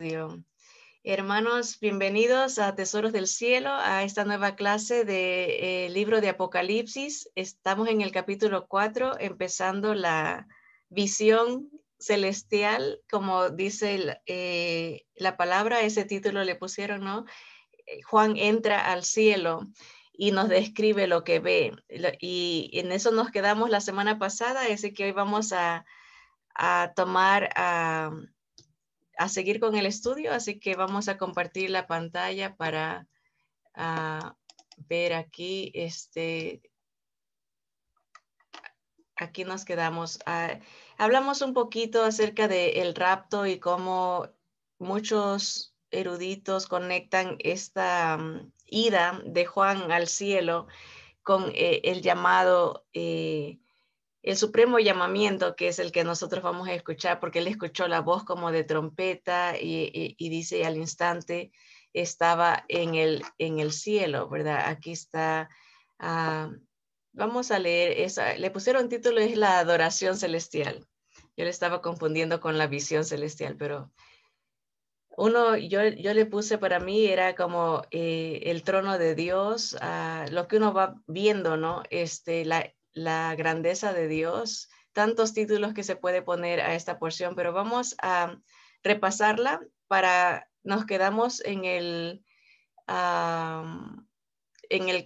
Dios. Hermanos, bienvenidos a Tesoros del Cielo, a esta nueva clase del libro de Apocalipsis. Estamos en el capítulo 4, empezando la visión celestial, como dice la palabra, ese título le pusieron, ¿no? Juan entra al cielo y nos describe lo que ve. Y en eso nos quedamos la semana pasada, así que hoy vamos a tomar a seguir con el estudio, así que vamos a compartir la pantalla para ver aquí, aquí nos quedamos. Hablamos un poquito acerca del rapto y cómo muchos eruditos conectan esta ida de Juan al cielo con el llamado, el supremo llamamiento, que es el que nosotros vamos a escuchar, porque él escuchó la voz como de trompeta y dice al instante estaba en el cielo, ¿verdad? Aquí está, vamos a leer esa, le pusieron título, es la adoración celestial. Yo le estaba confundiendo con la visión celestial, pero yo le puse, para mí era como el trono de Dios, lo que uno va viendo, ¿no? La grandeza de Dios, tantos títulos que se puede poner a esta porción, pero vamos a repasarla nos quedamos en el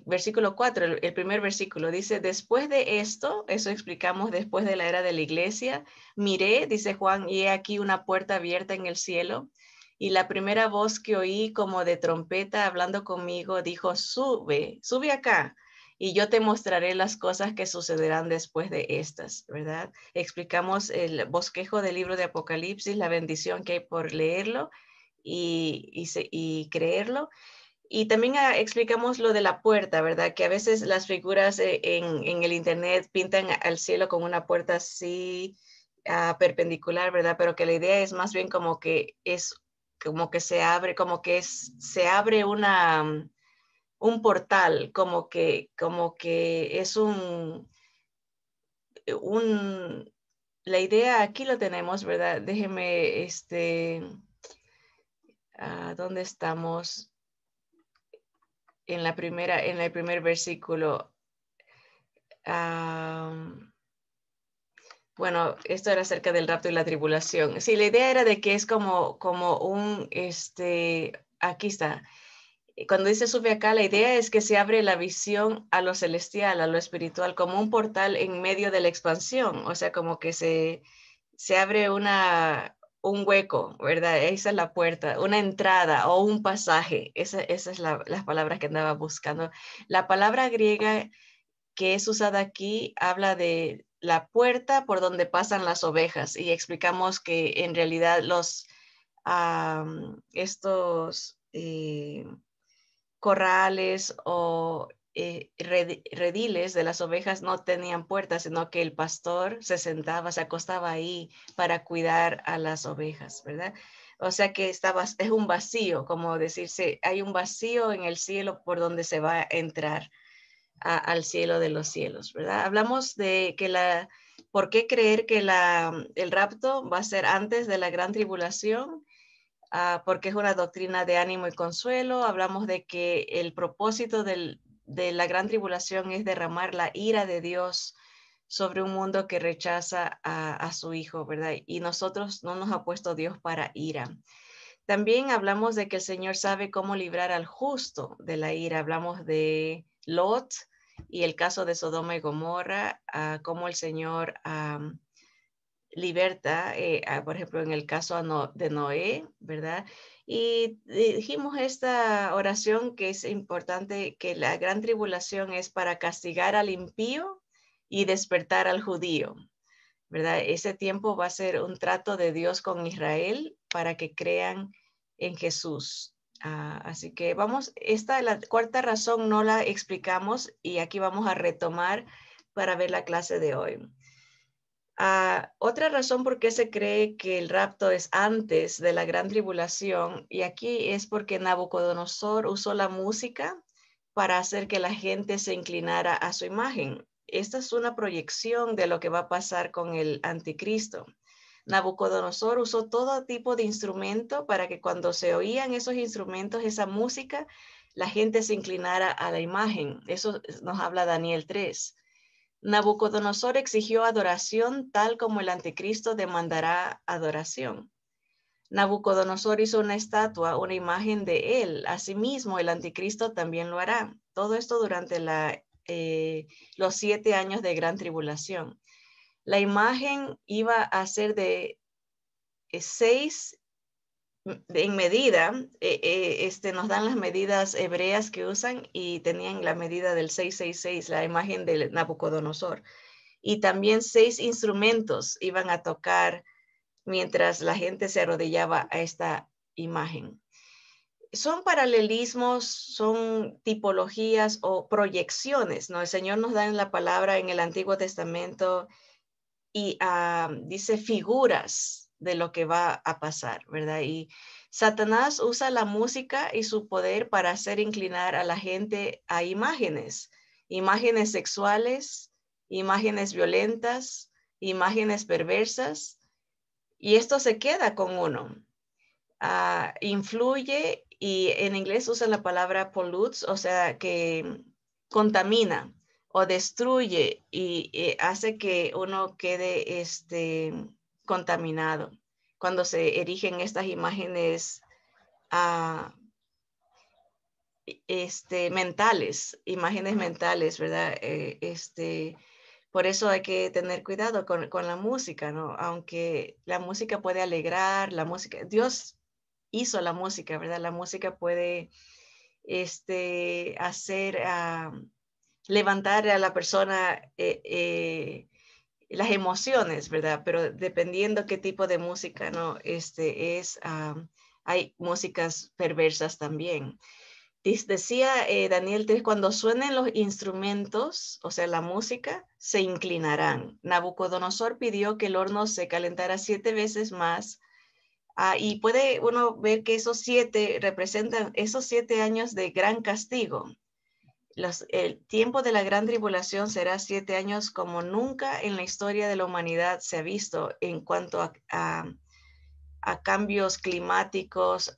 versículo 4, el primer versículo, dice, después de esto, eso explicamos después de la era de la iglesia, miré, dice Juan, y he aquí una puerta abierta en el cielo, y la primera voz que oí como de trompeta hablando conmigo dijo, sube, sube acá, y yo te mostraré las cosas que sucederán después de estas, ¿verdad? Explicamos el bosquejo del libro de Apocalipsis, la bendición que hay por leerlo y creerlo. Y también explicamos lo de la puerta, ¿verdad? Que a veces las figuras en el internet pintan al cielo con una puerta así perpendicular, ¿verdad? Pero que la idea es más bien como que es como que se abre, se abre un portal, como que es la idea aquí lo tenemos, ¿verdad? Déjeme, ¿dónde estamos? En el primer versículo. Bueno, esto era acerca del rapto y la tribulación. Sí, la idea era de que es como aquí está. Cuando dice sube acá, la idea es que se abre la visión a lo celestial, a lo espiritual, como un portal en medio de la expansión. O sea, como que se abre un hueco, ¿verdad? Esa es la puerta, una entrada o un pasaje. Esa es las palabras que andaba buscando. La palabra griega que es usada aquí habla de la puerta por donde pasan las ovejas y explicamos que en realidad estos corrales o rediles de las ovejas no tenían puertas, sino que el pastor se sentaba, se acostaba ahí para cuidar a las ovejas, ¿verdad? O sea que es un vacío, como decirse, hay un vacío en el cielo por donde se va a entrar al cielo de los cielos, ¿verdad? Hablamos de ¿por qué creer que el rapto va a ser antes de la gran tribulación? Porque es una doctrina de ánimo y consuelo. Hablamos de que el propósito de la gran tribulación es derramar la ira de Dios sobre un mundo que rechaza a su Hijo, ¿verdad? Y nosotros no nos ha puesto Dios para ira. También hablamos de que el Señor sabe cómo librar al justo de la ira. Hablamos de Lot y el caso de Sodoma y Gomorra, cómo el Señor liberta, por ejemplo, en el caso de Noé, ¿verdad? Y dijimos esta oración que es importante, que la gran tribulación es para castigar al impío y despertar al judío, ¿verdad? Ese tiempo va a ser un trato de Dios con Israel para que crean en Jesús. Así que la cuarta razón no la explicamos y aquí vamos a retomar para ver la clase de hoy. Otra razón por qué se cree que el rapto es antes de la gran tribulación, y aquí es porque Nabucodonosor usó la música para hacer que la gente se inclinara a su imagen. Esta es una proyección de lo que va a pasar con el anticristo. Nabucodonosor usó todo tipo de instrumento para que cuando se oían esos instrumentos, esa música, la gente se inclinara a la imagen. Eso nos habla Daniel 3. Nabucodonosor exigió adoración tal como el anticristo demandará adoración. Nabucodonosor hizo una estatua, una imagen de él. Asimismo, el anticristo también lo hará. Todo esto durante los 7 años de gran tribulación. La imagen iba a ser de 6 en medida. Nos dan las medidas hebreas que usan y tenían la medida del 666, la imagen de Nabucodonosor. Y también 6 instrumentos iban a tocar mientras la gente se arrodillaba a esta imagen. Son paralelismos, son tipologías o proyecciones, ¿no? El Señor nos da en la palabra en el Antiguo Testamento y dice figuras de lo que va a pasar, ¿verdad? Y Satanás usa la música y su poder para hacer inclinar a la gente a imágenes sexuales, imágenes violentas, imágenes perversas, y esto se queda con uno. Influye, y en inglés usan la palabra pollutes, o sea, que contamina o destruye y hace que uno quede contaminado cuando se erigen estas imágenes imágenes mentales, ¿verdad? Por eso hay que tener cuidado con la música, ¿no? Aunque la música puede alegrar, Dios hizo la música, ¿verdad? La música puede hacer, levantar a la persona las emociones, ¿verdad? Pero dependiendo qué tipo de música, ¿no? Hay músicas perversas también. Decía Daniel 3, cuando suenen los instrumentos, o sea, la música, se inclinarán. Nabucodonosor pidió que el horno se calentara 7 veces más. Y puede uno ver que esos 7 representan esos 7 años de gran castigo. El tiempo de la gran tribulación será 7 años como nunca en la historia de la humanidad se ha visto en cuanto a cambios climáticos,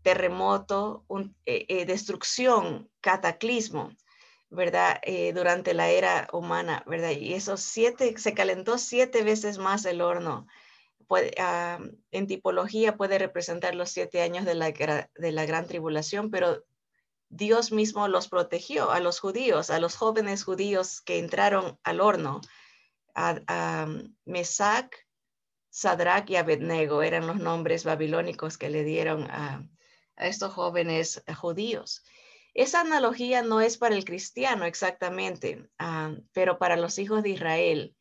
terremoto, destrucción, cataclismo, ¿verdad? Durante la era humana, ¿verdad? Y esos 7, se calentó 7 veces más el horno. En tipología puede representar los 7 años de la gran tribulación, pero Dios mismo los protegió a los judíos, a los jóvenes judíos que entraron al horno. Mesac, Sadrach y Abednego eran los nombres babilónicos que le dieron a estos jóvenes judíos. Esa analogía no es para el cristiano exactamente, pero para los hijos de Israel.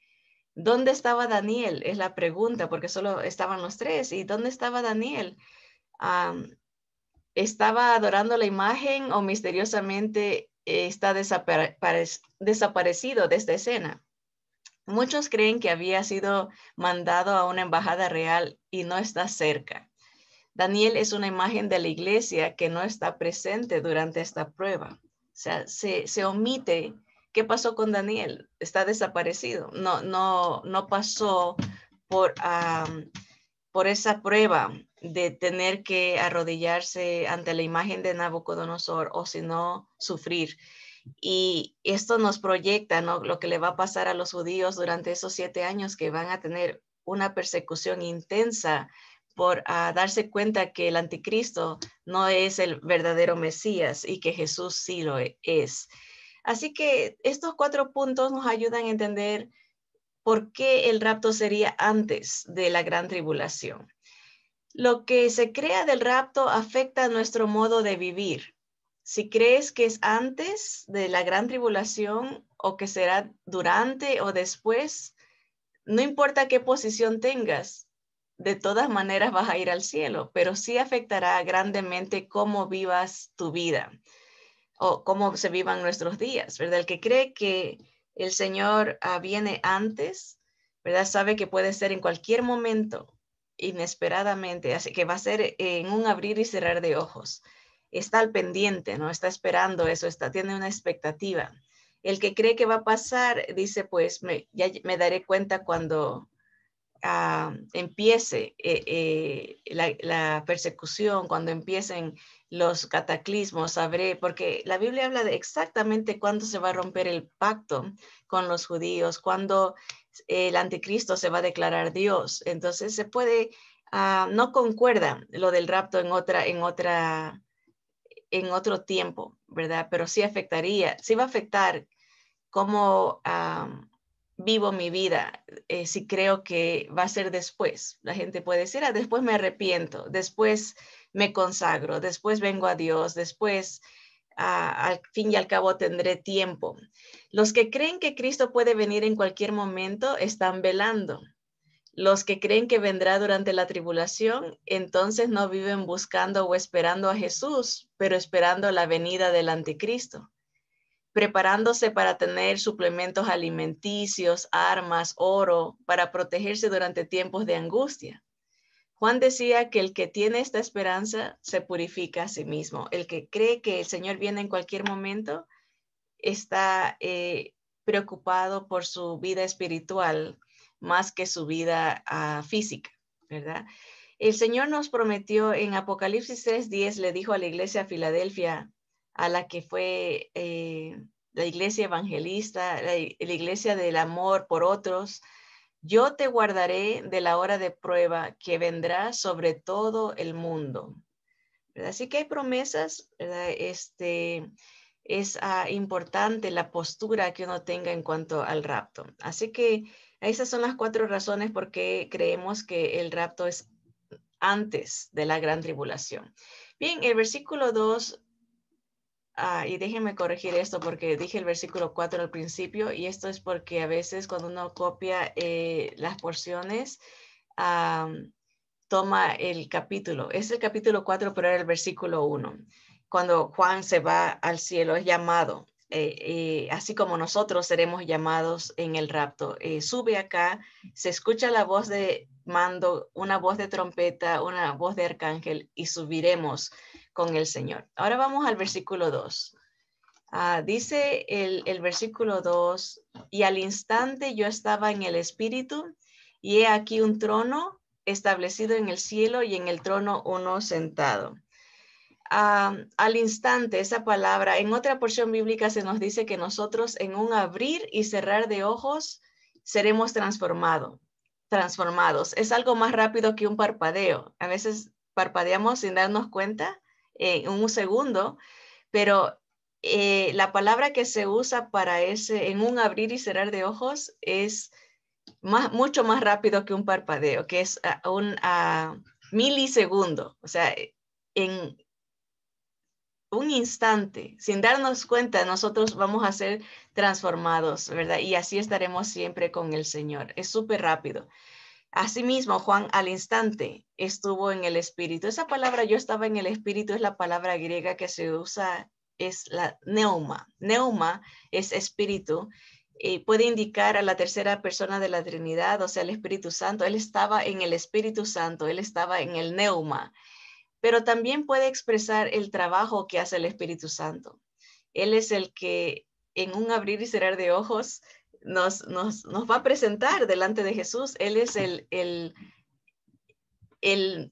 ¿Dónde estaba Daniel? Es la pregunta, porque solo estaban los 3. ¿Y dónde estaba Daniel? ¿Estaba adorando la imagen o misteriosamente está desaparecido de esta escena? Muchos creen que había sido mandado a una embajada real y no está cerca. Daniel es una imagen de la iglesia que no está presente durante esta prueba. O sea, se omite qué pasó con Daniel. Está desaparecido. No pasó por esa prueba de tener que arrodillarse ante la imagen de Nabucodonosor o si no sufrir. Y esto nos proyecta, ¿no?, lo que le va a pasar a los judíos durante esos 7 años, que van a tener una persecución intensa por darse cuenta que el anticristo no es el verdadero Mesías y que Jesús sí lo es. Así que estos 4 puntos nos ayudan a entender por qué el rapto sería antes de la gran tribulación. Lo que se crea del rapto afecta nuestro modo de vivir. Si crees que es antes de la gran tribulación o que será durante o después, no importa qué posición tengas, de todas maneras vas a ir al cielo, pero sí afectará grandemente cómo vivas tu vida o cómo se vivan nuestros días, ¿verdad? El que cree que el Señor viene antes, ¿verdad? Sabe que puede ser en cualquier momento, inesperadamente, así que va a ser en un abrir y cerrar de ojos. Está al pendiente, ¿no? Está esperando eso, tiene una expectativa. El que cree que va a pasar, dice, pues ya me daré cuenta cuando empiece la persecución, cuando empiecen los cataclismos, sabré, porque la Biblia habla de exactamente cuándo se va a romper el pacto con los judíos, cuándo el anticristo se va a declarar Dios. Entonces se puede, no concuerda lo del rapto en otro tiempo, ¿verdad? Pero sí afectaría, sí va a afectar cómo vivo mi vida, si creo que va a ser después. La gente puede decir, después me arrepiento, después me consagro, después vengo a Dios, después al fin y al cabo tendré tiempo. Los que creen que Cristo puede venir en cualquier momento están velando. Los que creen que vendrá durante la tribulación, entonces no viven buscando o esperando a Jesús, pero esperando la venida del anticristo, preparándose para tener suplementos alimenticios, armas, oro, para protegerse durante tiempos de angustia. Juan decía que el que tiene esta esperanza se purifica a sí mismo. El que cree que el Señor viene en cualquier momento está preocupado por su vida espiritual más que su vida física, ¿verdad? El Señor nos prometió en Apocalipsis 3:10, le dijo a la iglesia de Filadelfia, a la que fue la iglesia evangelista, la iglesia del amor por otros: yo te guardaré de la hora de prueba que vendrá sobre todo el mundo, ¿verdad? Así que hay promesas, ¿verdad? Es importante la postura que uno tenga en cuanto al rapto. Así que esas son las 4 razones por qué creemos que el rapto es antes de la gran tribulación. Bien, el versículo 2, y déjenme corregir esto porque dije el versículo 4 al principio, y esto es porque a veces cuando uno copia las porciones, toma el capítulo. Es el capítulo 4, pero era el versículo 1. Cuando Juan se va al cielo, es llamado, así como nosotros seremos llamados en el rapto. Sube acá, se escucha la voz de mando, una voz de trompeta, una voz de arcángel, y subiremos con el Señor. Ahora vamos al versículo 2. Dice el versículo 2, y al instante yo estaba en el espíritu, y he aquí un trono establecido en el cielo, y en el trono uno sentado. Al instante, esa palabra, en otra porción bíblica se nos dice que nosotros en un abrir y cerrar de ojos seremos transformados. Es algo más rápido que un parpadeo. A veces parpadeamos sin darnos cuenta en un segundo, pero la palabra que se usa para en un abrir y cerrar de ojos es mucho más rápido que un parpadeo, que es un milisegundo. O sea, en un instante, sin darnos cuenta, nosotros vamos a ser transformados, ¿verdad? Y así estaremos siempre con el Señor. Es súper rápido. Asimismo, Juan al instante estuvo en el Espíritu. Esa palabra yo estaba en el Espíritu es la palabra griega que se usa, es la neuma. Neuma es espíritu. Puede indicar a la tercera persona de la Trinidad, o sea, el Espíritu Santo. Él estaba en el Espíritu Santo, él estaba en el neuma. Pero también puede expresar el trabajo que hace el Espíritu Santo. Él es el que en un abrir y cerrar de ojos nos va a presentar delante de Jesús. Él es el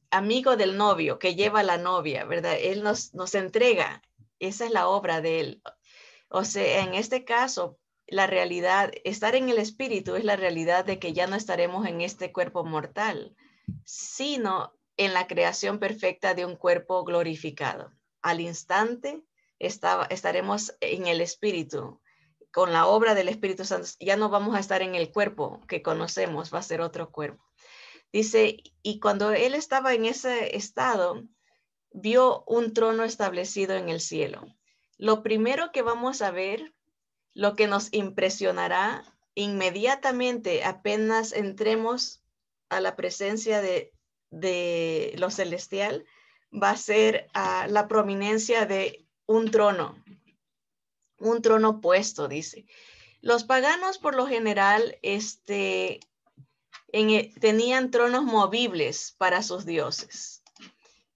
amigo del novio que lleva a la novia, ¿verdad? Él nos entrega. Esa es la obra de él. O sea, en este caso, la realidad, estar en el Espíritu es la realidad de que ya no estaremos en este cuerpo mortal, sino en la creación perfecta de un cuerpo glorificado. Al instante estaremos en el Espíritu, con la obra del Espíritu Santo. Ya no vamos a estar en el cuerpo que conocemos, va a ser otro cuerpo. Dice, y cuando él estaba en ese estado, vio un trono establecido en el cielo. Lo primero que vamos a ver, lo que nos impresionará inmediatamente apenas entremos a la presencia de lo celestial, va a ser la prominencia de un trono puesto, dice. Los paganos por lo general tenían tronos movibles para sus dioses.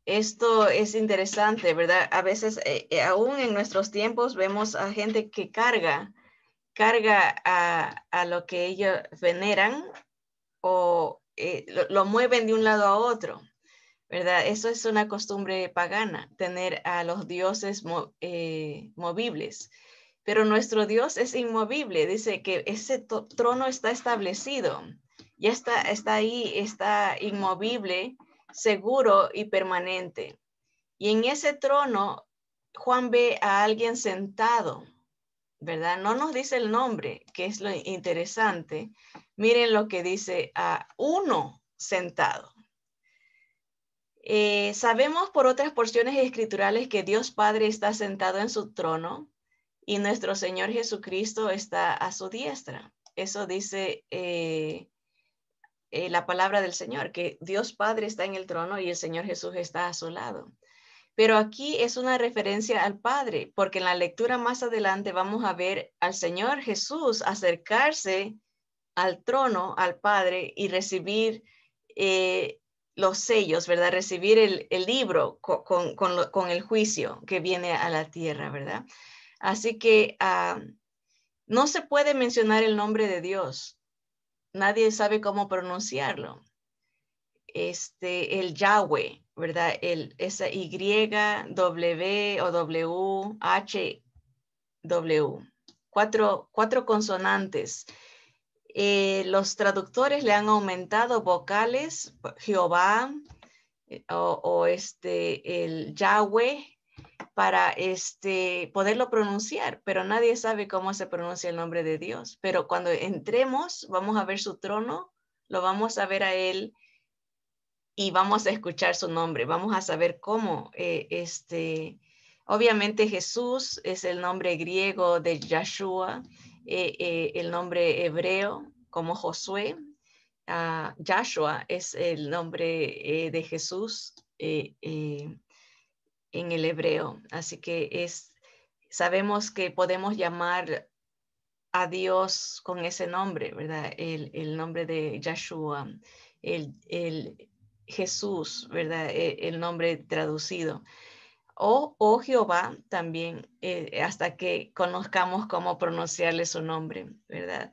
Esto es interesante, ¿verdad? A veces, aún en nuestros tiempos, vemos a gente que carga a lo que ellos veneran o lo mueven de un lado a otro, ¿verdad? Eso es una costumbre pagana, tener a los dioses movibles. Pero nuestro Dios es inmovible, dice que ese trono está establecido, ya está ahí, está inmovible, seguro y permanente. Y en ese trono, Juan ve a alguien sentado, ¿verdad? No nos dice el nombre, que es lo interesante. Miren lo que dice a uno sentado. Sabemos por otras porciones escriturales que Dios Padre está sentado en su trono y nuestro Señor Jesucristo está a su diestra. Eso dice la palabra del Señor, que Dios Padre está en el trono y el Señor Jesús está a su lado. Pero aquí es una referencia al Padre, porque en la lectura más adelante vamos a ver al Señor Jesús acercarse al trono, al Padre, y recibir los sellos, ¿verdad? Recibir el libro con el juicio que viene a la tierra, ¿verdad? Así que no se puede mencionar el nombre de Dios. Nadie sabe cómo pronunciarlo. El Yahweh, ¿verdad? Esa Y, W o W, H, W. Cuatro consonantes. Los traductores le han aumentado vocales, Jehová o el Yahweh, para poderlo pronunciar, pero nadie sabe cómo se pronuncia el nombre de Dios. Pero cuando entremos, vamos a ver su trono, lo vamos a ver a él y vamos a escuchar su nombre, vamos a saber cómo. Obviamente Jesús es el nombre griego de Yahshua, el nombre hebreo como Josué. Yahshua es el nombre de Jesús en el hebreo. Así que sabemos que podemos llamar a Dios con ese nombre, ¿verdad? El nombre de Yahshua, el Jesús, ¿verdad? El nombre traducido. O Jehová también, hasta que conozcamos cómo pronunciarle su nombre, ¿verdad?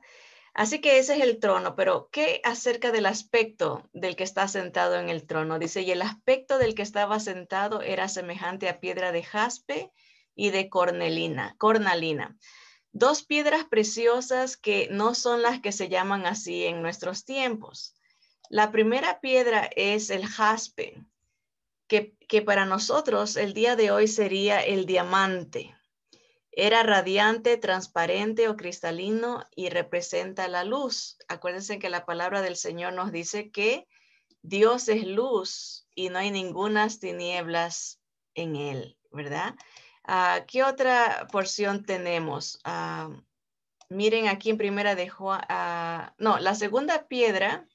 Así que ese es el trono, pero ¿qué acerca del aspecto del que está sentado en el trono? Dice, y el aspecto del que estaba sentado era semejante a piedra de jaspe y de cornalina. Dos piedras preciosas que no son las que se llaman así en nuestros tiempos. La primera piedra es el jaspe, que para nosotros el día de hoy sería el diamante. Era radiante, transparente o cristalino y representa la luz. Acuérdense que la palabra del Señor nos dice que Dios es luz y no hay ningunas tinieblas en él, ¿verdad? ¿Qué otra porción tenemos? Miren aquí en primera de Juan, no, la segunda piedra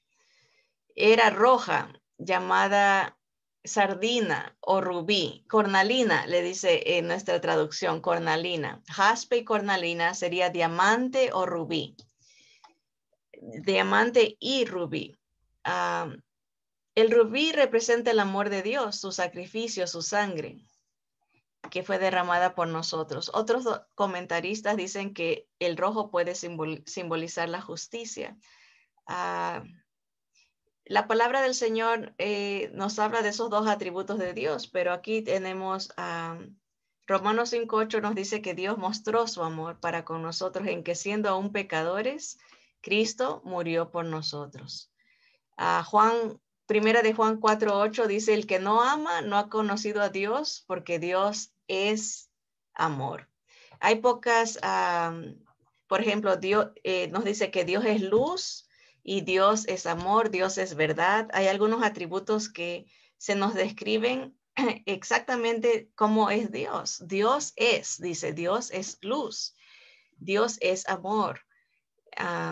era roja, llamada sardina o rubí, cornalina, le dice en nuestra traducción, cornalina. Jaspe y cornalina sería diamante o rubí. Diamante y rubí. El rubí representa el amor de Dios, su sacrificio, su sangre, que fue derramada por nosotros. Otros comentaristas dicen que el rojo puede simbolizar la justicia. La palabra del Señor nos habla de esos dos atributos de Dios, pero aquí tenemos Romanos 5:8 nos dice que Dios mostró su amor para con nosotros en que siendo aún pecadores, Cristo murió por nosotros. Primera de Juan 4:8 dice, el que no ama no ha conocido a Dios porque Dios es amor. Hay pocas, por ejemplo, Dios nos dice que Dios es luz, y Dios es amor, Dios es verdad. Hay algunos atributos que se nos describen exactamente cómo es Dios. Dios dice, Dios es luz, Dios es amor,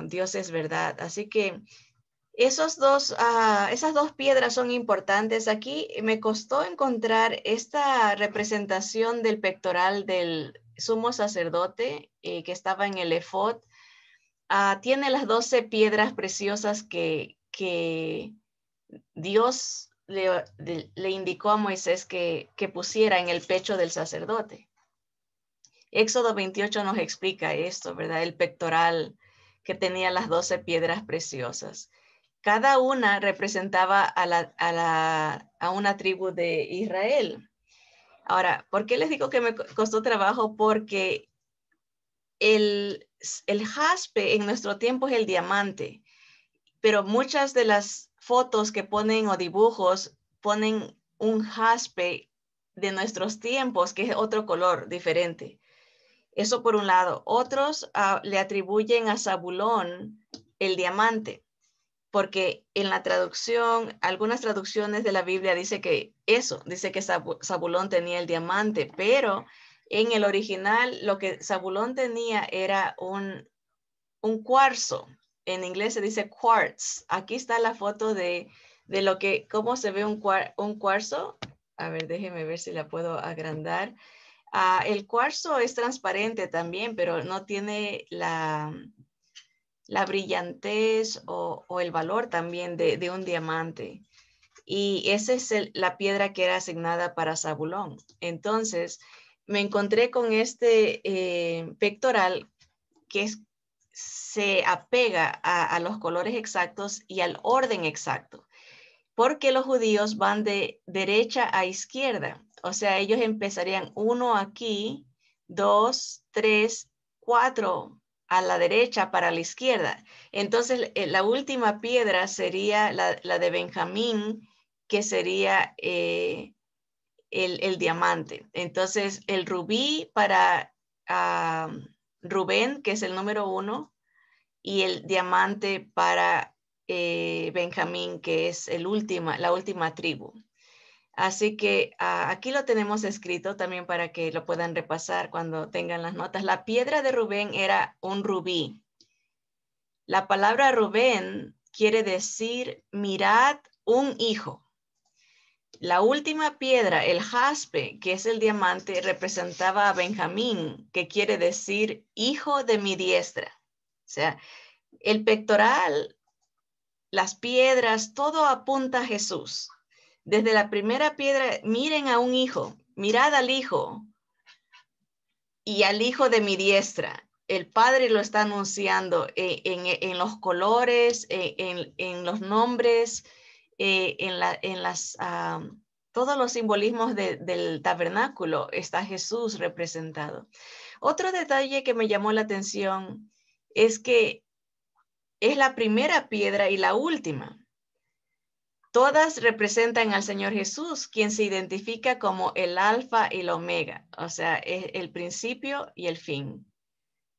Dios es verdad. Así que esas dos piedras son importantes. Aquí me costó encontrar esta representación del pectoral del sumo sacerdote que estaba en el efod. Tiene las 12 piedras preciosas que Dios le indicó a Moisés que pusiera en el pecho del sacerdote. Éxodo 28 nos explica esto, ¿verdad? El pectoral que tenía las 12 piedras preciosas. cada una representaba a una tribu de Israel. Ahora, ¿por qué les digo que me costó trabajo? Porque el jaspe en nuestro tiempo es el diamante, pero muchas de las fotos que ponen o dibujos ponen un jaspe de nuestros tiempos, que es otro color diferente. Eso por un lado. Otros le atribuyen a Zabulón el diamante, porque en la traducción, algunas traducciones de la Biblia dice que Zabulón tenía el diamante, pero en el original lo que Zabulón tenía era un cuarzo. En inglés se dice quartz. Aquí está la foto de cómo se ve un cuarzo. A ver, déjeme ver si la puedo agrandar. El cuarzo es transparente también, pero no tiene la brillantez o el valor también de un diamante. Y esa es la piedra que era asignada para Zabulón. Entonces, me encontré con este pectoral que se apega a los colores exactos y al orden exacto, porque los judíos van de derecha a izquierda. O sea, ellos empezarían 1 aquí, 2, 3, 4 a la derecha para la izquierda. Entonces, la última piedra sería la de Benjamín, que sería el diamante. Entonces, el rubí para Rubén, que es el número 1, y el diamante para Benjamín, que es la última tribu. Así que aquí lo tenemos escrito también para que lo puedan repasar cuando tengan las notas. La piedra de Rubén era un rubí. La palabra Rubén quiere decir mirad un hijo. La última piedra, el jaspe, que es el diamante, representaba a Benjamín, que quiere decir hijo de mi diestra. O sea, el pectoral, las piedras, todo apunta a Jesús. Desde la primera piedra, miren a un hijo, mirad al hijo y al hijo de mi diestra. El Padre lo está anunciando en los colores, en los nombres, todos los simbolismos del tabernáculo está Jesús representado. Otro detalle que me llamó la atención es que es la primera piedra y la última. Todas representan al Señor Jesús, quien se identifica como el alfa y el omega, o sea, es el principio y el fin,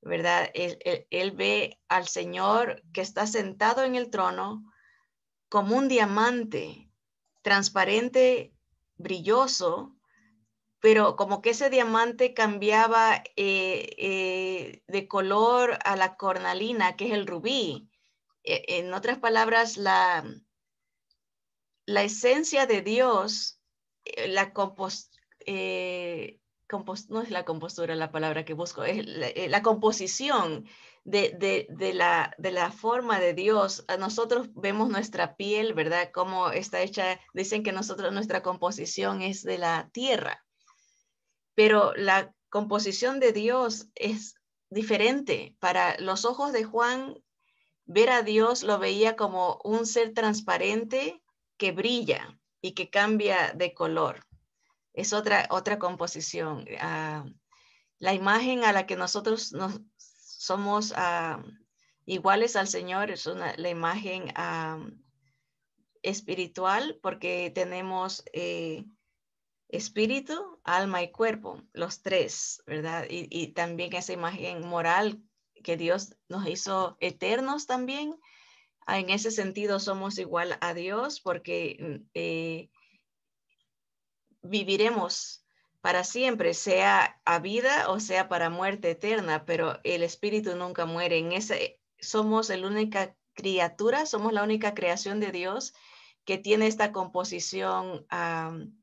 ¿verdad? Él ve al Señor que está sentado en el trono como un diamante transparente, brilloso, pero como que ese diamante cambiaba de color a la cornalina, que es el rubí. En otras palabras, la esencia de Dios, no es la compostura la palabra que busco, es la composición de la forma de Dios. Nosotros vemos nuestra piel, ¿verdad? Cómo está hecha. Dicen que nuestra composición es de la tierra, pero la composición de Dios es diferente. Para los ojos de Juan, ver a Dios lo veía como un ser transparente que brilla y que cambia de color. Es otra composición. La imagen a la que nosotros somos iguales al Señor es la imagen espiritual, porque tenemos espíritu, alma y cuerpo, los tres, ¿verdad? Y también esa imagen moral que Dios nos hizo eternos también. En ese sentido somos igual a Dios, porque viviremos para siempre, sea a vida o sea para muerte eterna, pero el espíritu nunca muere. Somos la única criatura, somos la única creación de Dios que tiene esta composición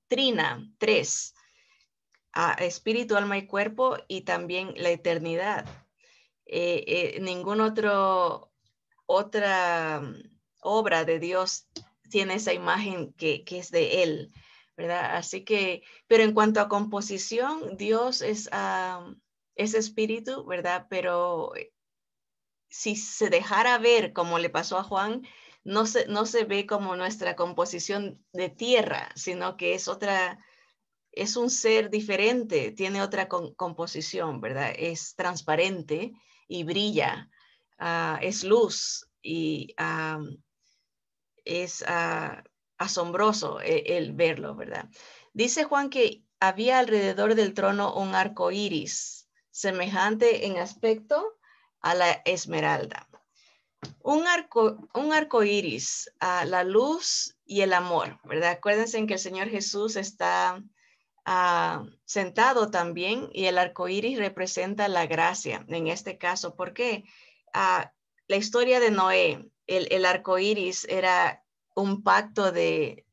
trina, tres, espíritu, alma y cuerpo, y también la eternidad. Ningún otra obra de Dios tiene esa imagen que es de Él, ¿verdad? Así que, pero en cuanto a composición, Dios es espíritu, ¿verdad? Pero si se dejara ver como le pasó a Juan, no se ve como nuestra composición de tierra, sino que es un ser diferente, tiene otra composición, ¿verdad? Es transparente y brilla, es luz y es asombroso el verlo, ¿verdad? Dice Juan que había alrededor del trono un arco iris, semejante en aspecto a la esmeralda. Un arco iris, la luz y el amor, ¿verdad? Acuérdense que el Señor Jesús está sentado también y el arco iris representa la gracia en este caso. ¿Por qué? La historia de Noé, el arco iris era un pacto de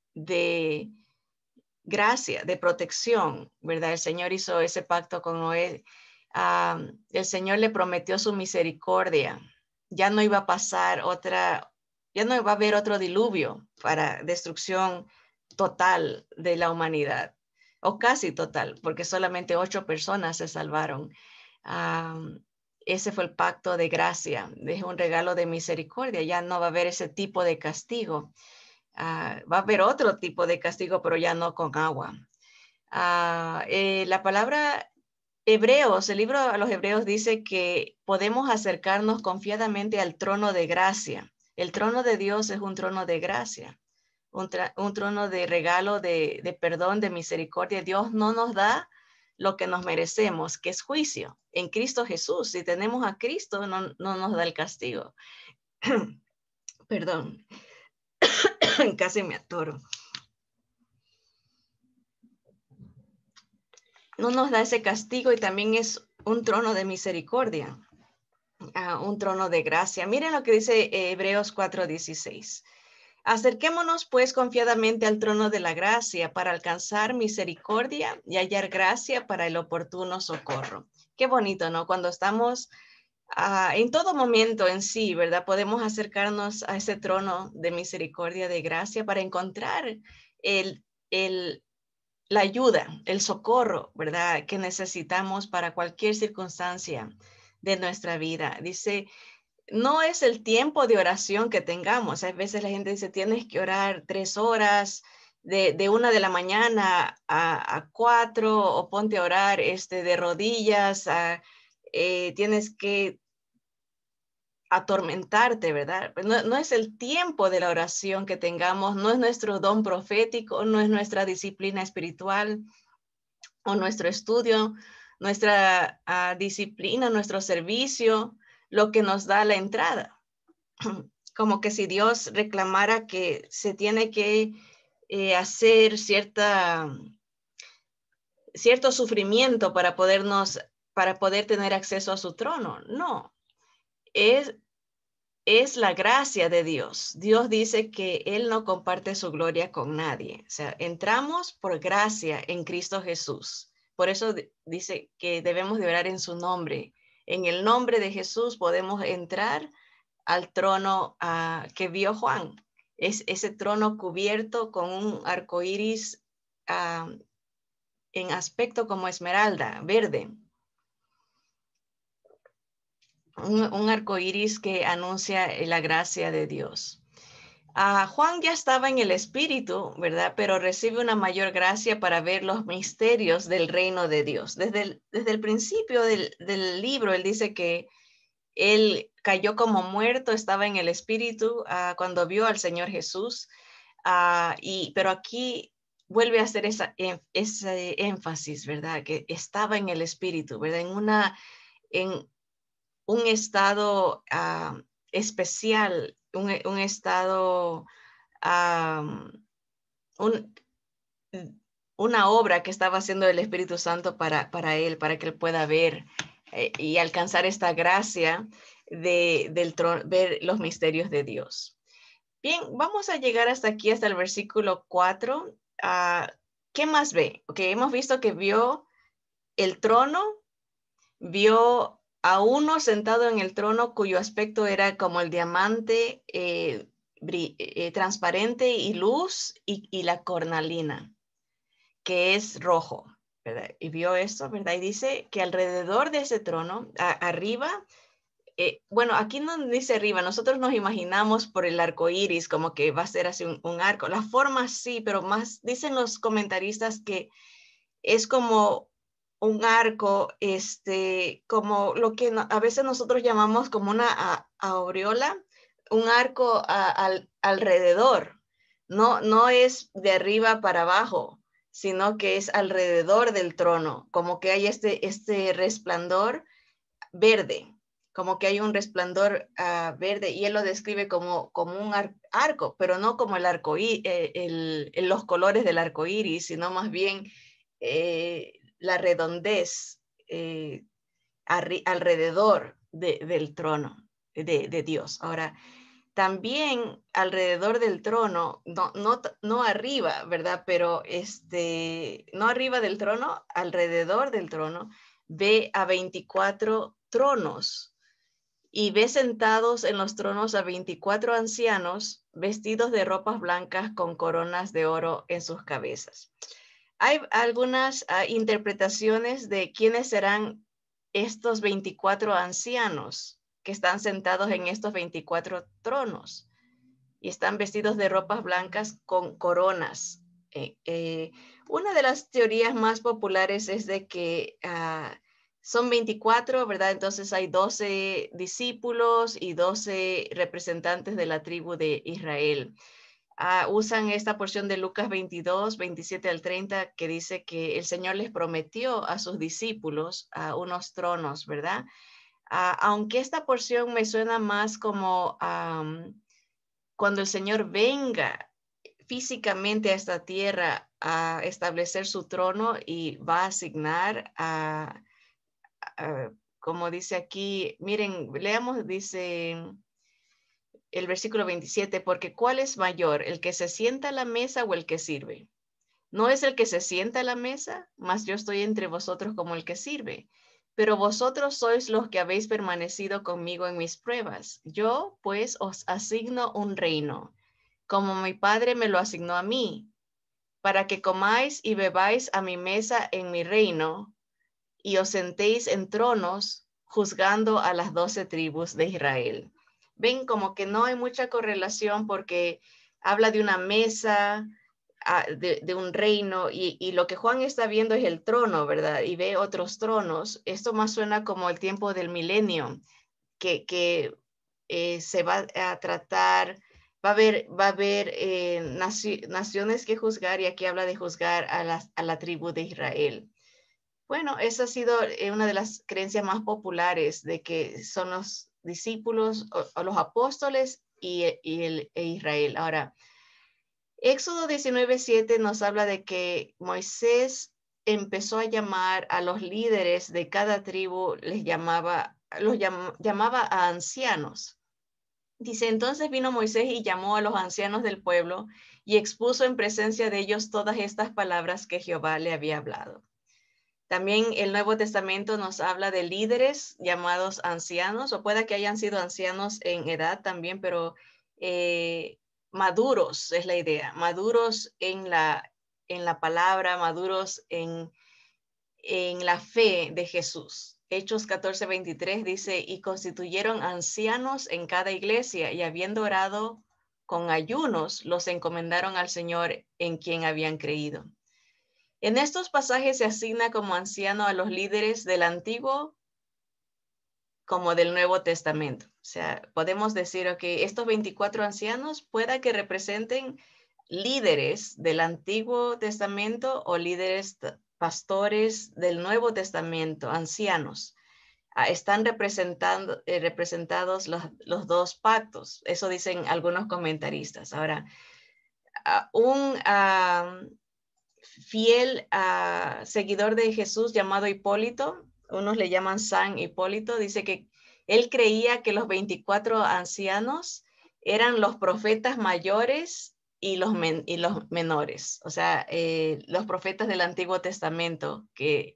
gracia, de protección, ¿verdad? El Señor hizo ese pacto con Noé. El Señor le prometió su misericordia. Ya no iba a pasar ya no iba a haber otro diluvio para destrucción total de la humanidad, o casi total, porque solamente 8 personas se salvaron. Ese fue el pacto de gracia, es un regalo de misericordia. Ya no va a haber ese tipo de castigo. Va a haber otro tipo de castigo, pero ya no con agua. La palabra Hebreos, el libro a los Hebreos dice que podemos acercarnos confiadamente al trono de gracia. El trono de Dios es un trono de gracia, un trono de regalo, de perdón, de misericordia. Dios no nos da lo que nos merecemos, que es juicio. En Cristo Jesús, si tenemos a Cristo, no nos da el castigo. Perdón, casi me atoro. No nos da ese castigo y también es un trono de misericordia, un trono de gracia. Miren lo que dice Hebreos 4:16. Acerquémonos pues confiadamente al trono de la gracia para alcanzar misericordia y hallar gracia para el oportuno socorro. Qué bonito, ¿no? Cuando estamos en todo momento en sí, ¿verdad? Podemos acercarnos a ese trono de misericordia, de gracia, para encontrar el la ayuda, el socorro, ¿verdad? Que necesitamos para cualquier circunstancia de nuestra vida. Dice, no es el tiempo de oración que tengamos. A veces la gente dice, tienes que orar 3 horas, de 1 de la mañana a 4, o ponte a orar de rodillas, tienes que atormentarte, ¿verdad? No es el tiempo de la oración que tengamos, no es nuestro don profético, no es nuestra disciplina espiritual o nuestro estudio, nuestra disciplina, nuestro servicio, lo que nos da la entrada. Como que si Dios reclamara que se tiene que hacer cierto sufrimiento para poder tener acceso a su trono. No, es la gracia de Dios. Dios dice que Él no comparte su gloria con nadie. O sea, entramos por gracia en Cristo Jesús. Por eso dice que debemos de orar en su nombre. En el nombre de Jesús podemos entrar al trono que vio Juan. Es ese trono cubierto con un arco iris en aspecto como esmeralda, verde. Un arco iris que anuncia la gracia de Dios. Juan ya estaba en el Espíritu, ¿verdad? Pero recibe una mayor gracia para ver los misterios del reino de Dios. Desde el principio del libro, él dice que él cayó como muerto, estaba en el Espíritu cuando vio al Señor Jesús. Pero aquí vuelve a hacer ese énfasis, ¿verdad? Que estaba en el Espíritu, ¿verdad? En un estado especial, un estado, una obra que estaba haciendo el Espíritu Santo para él, para que él pueda ver y alcanzar esta gracia del trono, ver los misterios de Dios. Bien, vamos a llegar hasta aquí, hasta el versículo 4. ¿Qué más ve? Okay, hemos visto que vio el trono, vio a uno sentado en el trono cuyo aspecto era como el diamante transparente y luz y la cornalina, que es rojo, ¿verdad? Y vio esto, ¿verdad? Y dice que alrededor de ese trono, arriba, bueno, aquí no dice arriba, nosotros nos imaginamos por el arco iris como que va a ser así un arco. La forma sí, pero más dicen los comentaristas que es como un arco, como lo que a veces nosotros llamamos como una aureola, un arco alrededor. No es de arriba para abajo, sino que es alrededor del trono, como que hay este resplandor verde, como que hay un resplandor verde, y él lo describe como un arco, pero no como el arco los colores del arco iris, sino más bien la redondez alrededor del trono de Dios. Ahora, también alrededor del trono, no arriba, ¿verdad? Pero no arriba del trono, alrededor del trono, ve a 24 tronos y ve sentados en los tronos a 24 ancianos vestidos de ropas blancas con coronas de oro en sus cabezas. Hay algunas interpretaciones de quiénes serán estos 24 ancianos que están sentados en estos 24 tronos y están vestidos de ropas blancas con coronas. Una de las teorías más populares es de que son 24, ¿verdad? Entonces hay 12 discípulos y 12 representantes de la tribu de Israel. Usan esta porción de Lucas 22, 27 al 30, que dice que el Señor les prometió a sus discípulos unos tronos, ¿verdad? Aunque esta porción me suena más como cuando el Señor venga físicamente a esta tierra a establecer su trono y va a asignar como dice aquí, miren, leamos, dice el versículo 27, porque ¿cuál es mayor, el que se sienta a la mesa o el que sirve? No es el que se sienta a la mesa, mas yo estoy entre vosotros como el que sirve. Pero vosotros sois los que habéis permanecido conmigo en mis pruebas. Yo, pues, os asigno un reino, como mi Padre me lo asignó a mí, para que comáis y bebáis a mi mesa en mi reino, y os sentéis en tronos, juzgando a las 12 tribus de Israel. Ven como que no hay mucha correlación porque habla de una mesa, de un reino, y lo que Juan está viendo es el trono, ¿verdad? Y ve otros tronos. Esto más suena como el tiempo del milenio, que se va a tratar, va a haber naciones que juzgar, y aquí habla de juzgar a la tribu de Israel. Bueno, esa ha sido una de las creencias más populares, de que son los discípulos o los apóstoles y Israel. Ahora, Éxodo 19:7 nos habla de que Moisés empezó a llamar a los líderes de cada tribu, llamaba a ancianos. Dice, entonces vino Moisés y llamó a los ancianos del pueblo y expuso en presencia de ellos todas estas palabras que Jehová le había hablado. También el Nuevo Testamento nos habla de líderes llamados ancianos, o pueda que hayan sido ancianos en edad también, pero maduros es la idea, maduros en la palabra, maduros en la fe de Jesús. Hechos 14:23 dice, y constituyeron ancianos en cada iglesia, y habiendo orado con ayunos, los encomendaron al Señor en quien habían creído. En estos pasajes se asigna como anciano a los líderes del Antiguo como del Nuevo Testamento. O sea, podemos decir que estos 24 ancianos pueda que representen líderes del Antiguo Testamento o líderes pastores del Nuevo Testamento, ancianos. Están representados los dos pactos. Eso dicen algunos comentaristas. Ahora, un fiel seguidor de Jesús llamado Hipólito, unos le llaman San Hipólito, dice que él creía que los 24 ancianos eran los profetas mayores y los menores, o sea, los profetas del Antiguo Testamento, que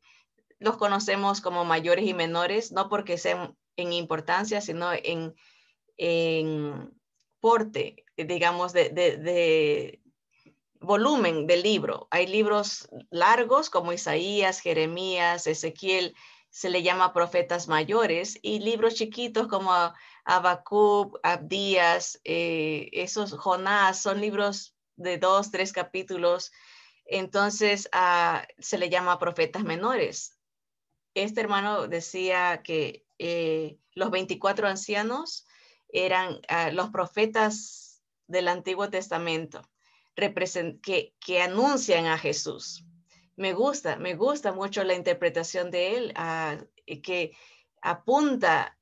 los conocemos como mayores y menores, no porque sean en importancia, sino en porte, digamos, de volumen del libro. Hay libros largos como Isaías, Jeremías, Ezequiel. se le llama profetas mayores, y libros chiquitos como Habacuc, Abdías, esos Jonás, son libros de 2, 3 capítulos. Entonces se le llama profetas menores. Este hermano decía que los 24 ancianos eran los profetas del Antiguo Testamento que anuncian a Jesús. Me gusta mucho la interpretación de él, que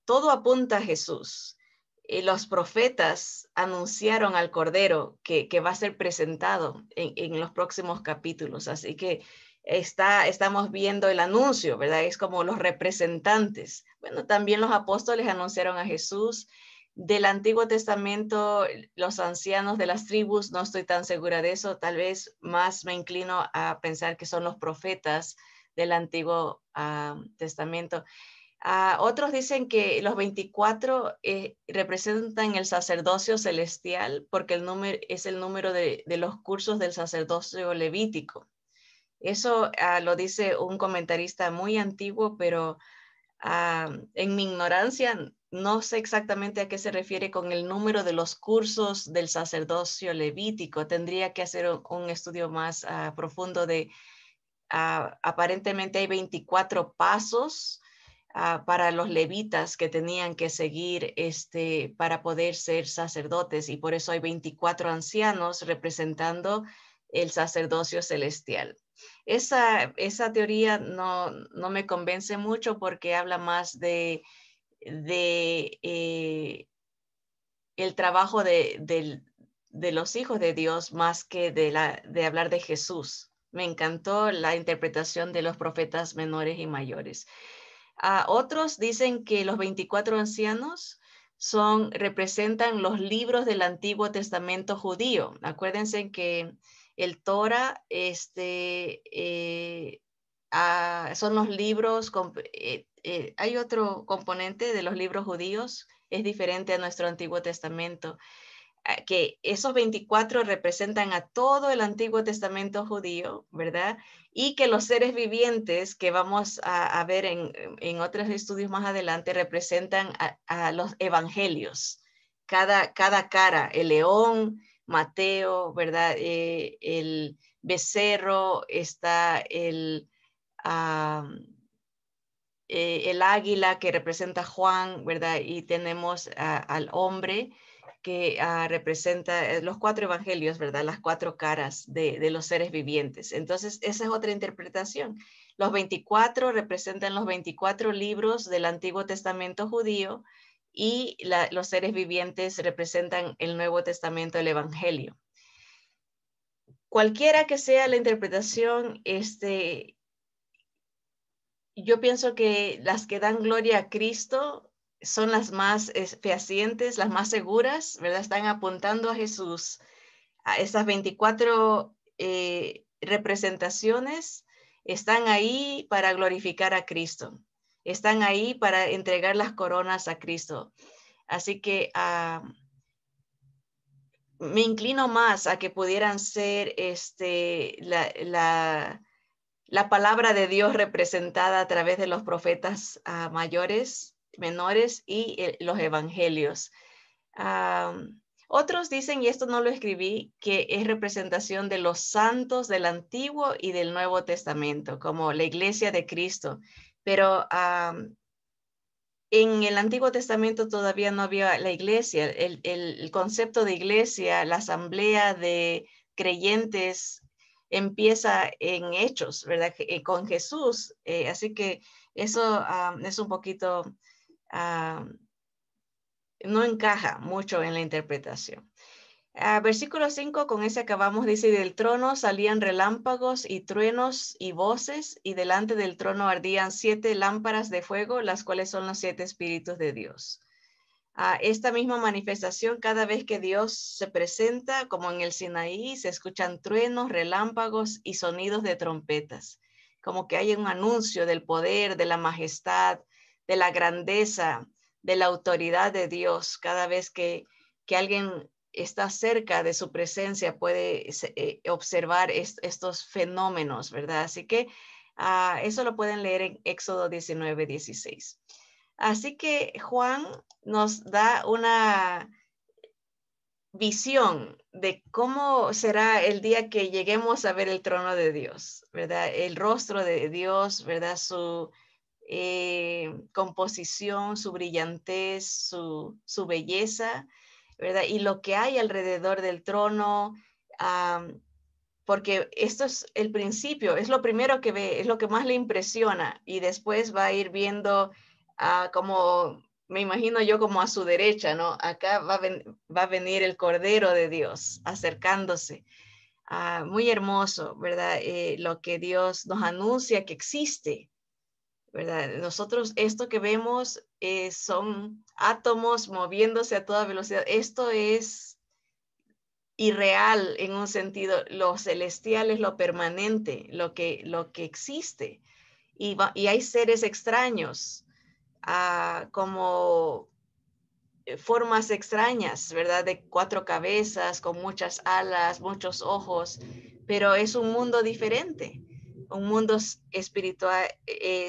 todo apunta a Jesús. Los profetas anunciaron al Cordero que va a ser presentado en los próximos capítulos. Así que estamos viendo el anuncio, ¿verdad? Es como los representantes. Bueno, también los apóstoles anunciaron a Jesús. Del Antiguo Testamento, los ancianos de las tribus, no estoy tan segura de eso. Tal vez más me inclino a pensar que son los profetas del Antiguo Testamento. Otros dicen que los 24 representan el sacerdocio celestial porque es el número de los cursos del sacerdocio levítico. Eso lo dice un comentarista muy antiguo, pero en mi ignorancia no sé exactamente a qué se refiere con el número de los cursos del sacerdocio levítico. Tendría que hacer un estudio más profundo de, aparentemente hay 24 pasos para los levitas que tenían que seguir para poder ser sacerdotes, y por eso hay 24 ancianos representando el sacerdocio celestial. Esa teoría no me convence mucho porque habla más de el trabajo de los hijos de Dios más que de hablar de Jesús. Me encantó la interpretación de los profetas menores y mayores. Otros dicen que los 24 ancianos representan los libros del Antiguo Testamento judío. Acuérdense que el Torah son los libros, hay otro componente de los libros judíos, es diferente a nuestro Antiguo Testamento, que esos 24 representan a todo el Antiguo Testamento judío, ¿verdad? Y que los seres vivientes que vamos a ver en otros estudios más adelante representan a los evangelios. Cada cara, el león, Mateo, ¿verdad? El becerro, está el águila que representa a Juan, ¿verdad? Y tenemos al hombre que representa los 4 evangelios, ¿verdad? Las 4 caras de los seres vivientes. Entonces, esa es otra interpretación. Los 24 representan los 24 libros del Antiguo Testamento judío, y los seres vivientes representan el Nuevo Testamento, el Evangelio. Cualquiera que sea la interpretación, yo pienso que las que dan gloria a Cristo son las más fehacientes, las más seguras, ¿verdad? Están apuntando a Jesús. A esas 24 representaciones están ahí para glorificar a Cristo. Están ahí para entregar las coronas a Cristo. Así que me inclino más a que pudieran ser la palabra de Dios representada a través de los profetas mayores, menores y los evangelios. Otros dicen, y esto no lo escribí, que es representación de los santos del Antiguo y del Nuevo Testamento, como la Iglesia de Cristo. Pero en el Antiguo Testamento todavía no había la iglesia. El concepto de iglesia, la asamblea de creyentes, empieza en Hechos, ¿verdad? Con Jesús. Así que eso es un poquito, no encaja mucho en la interpretación. Versículo 5, con ese acabamos, dice, del trono salían relámpagos y truenos y voces, y delante del trono ardían 7 lámparas de fuego, las cuales son los 7 espíritus de Dios. Esta misma manifestación, cada vez que Dios se presenta, como en el Sinaí, se escuchan truenos, relámpagos y sonidos de trompetas, como que hay un anuncio del poder, de la majestad, de la grandeza, de la autoridad de Dios. Cada vez que alguien está cerca de su presencia puede observar estos fenómenos, ¿verdad? Así que Eso lo pueden leer en Éxodo 19:16. Así que Juan nos da una visión de cómo será el día que lleguemos a ver el trono de Dios, ¿verdad? El rostro de Dios, ¿verdad? Su composición, su brillantez, su belleza, ¿verdad? Y lo que hay alrededor del trono, porque esto es el principio, es lo primero que ve, es lo que más le impresiona, y después va a ir viendo como, me imagino yo, como a su derecha, ¿no? Acá va a venir el Cordero de Dios acercándose. Muy hermoso, ¿verdad? Lo que Dios nos anuncia que existe, ¿verdad? Nosotros esto que vemos son átomos moviéndose a toda velocidad. Esto es irreal en un sentido. Lo celestial es lo permanente, lo que existe. Y hay seres extraños, como formas extrañas, ¿verdad? De 4 cabezas, con muchas alas, muchos ojos, pero es un mundo diferente, un mundo espiritual,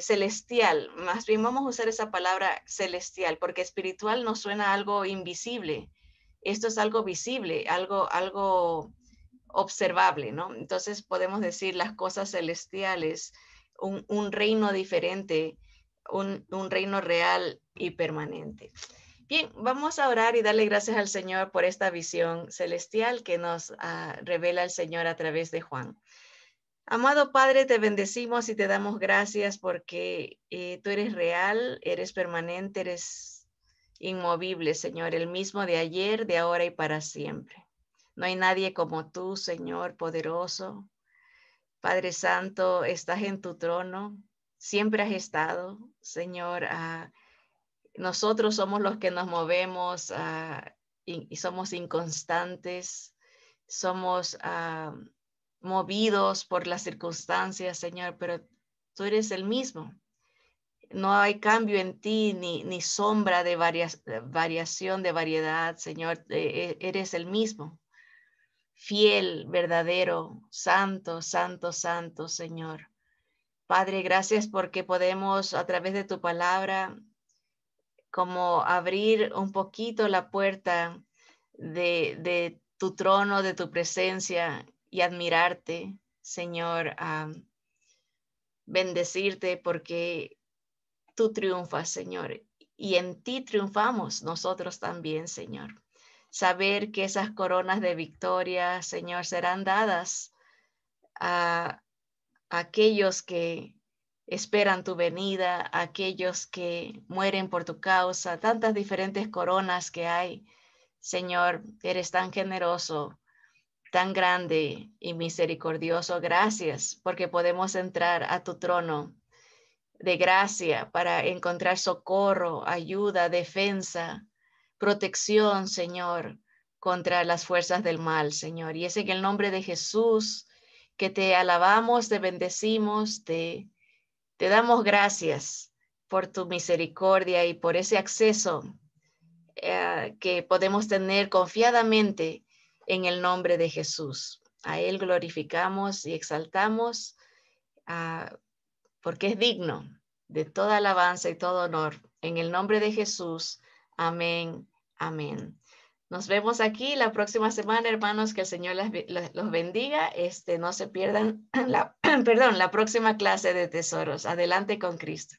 celestial. Más bien vamos a usar esa palabra celestial, porque espiritual nos suena a algo invisible. Esto es algo visible, algo observable, ¿no? Entonces podemos decir las cosas celestiales, un reino diferente, un reino real y permanente. Bien, vamos a orar y darle gracias al Señor por esta visión celestial que nos revela el Señor a través de Juan. Amado Padre, te bendecimos y te damos gracias porque tú eres real, eres permanente, eres inmovible, Señor, el mismo de ayer, de ahora y para siempre. No hay nadie como tú, Señor poderoso. Padre Santo, estás en tu trono, siempre has estado, Señor. Nosotros somos los que nos movemos y somos inconstantes, somos movidos por las circunstancias, Señor, pero tú eres el mismo. No hay cambio en ti, ni sombra de variación, de variedad, Señor. Eres el mismo, fiel, verdadero, santo, santo, santo, Señor. Padre, gracias porque podemos a través de tu palabra como abrir un poquito la puerta de tu trono, de tu presencia y admirarte, Señor, bendecirte porque tú triunfas, Señor, y en ti triunfamos nosotros también, Señor. Saber que esas coronas de victoria, Señor, serán dadas a aquellos que esperan tu venida, aquellos que mueren por tu causa, tantas diferentes coronas que hay. Señor, eres tan generoso, tan grande y misericordioso. Gracias porque podemos entrar a tu trono de gracia para encontrar socorro, ayuda, defensa, protección, Señor, contra las fuerzas del mal, Señor. Y es en el nombre de Jesús que te alabamos, te bendecimos, te damos gracias por tu misericordia y por ese acceso que podemos tener confiadamente en el nombre de Jesús. A Él glorificamos y exaltamos porque es digno de toda alabanza y todo honor. En el nombre de Jesús. Amén. Amén. Nos vemos aquí la próxima semana, hermanos. Que el Señor los bendiga. No se pierdan la próxima clase de tesoros. Adelante con Cristo.